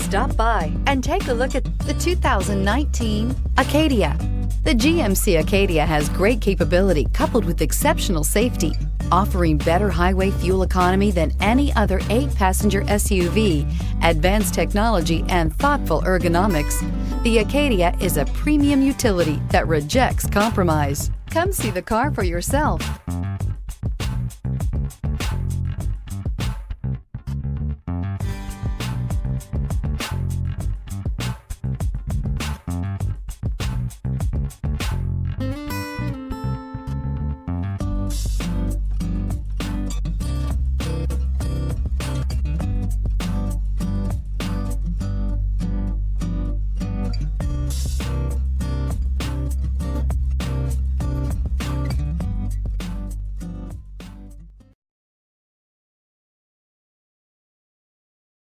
Stop by and take a look at the 2019 Acadia. The GMC Acadia has great capability coupled with exceptional safety, offering better highway fuel economy than any other 8-passenger SUV, advanced technology, and thoughtful ergonomics. The Acadia is a premium utility that rejects compromise. Come see the car for yourself.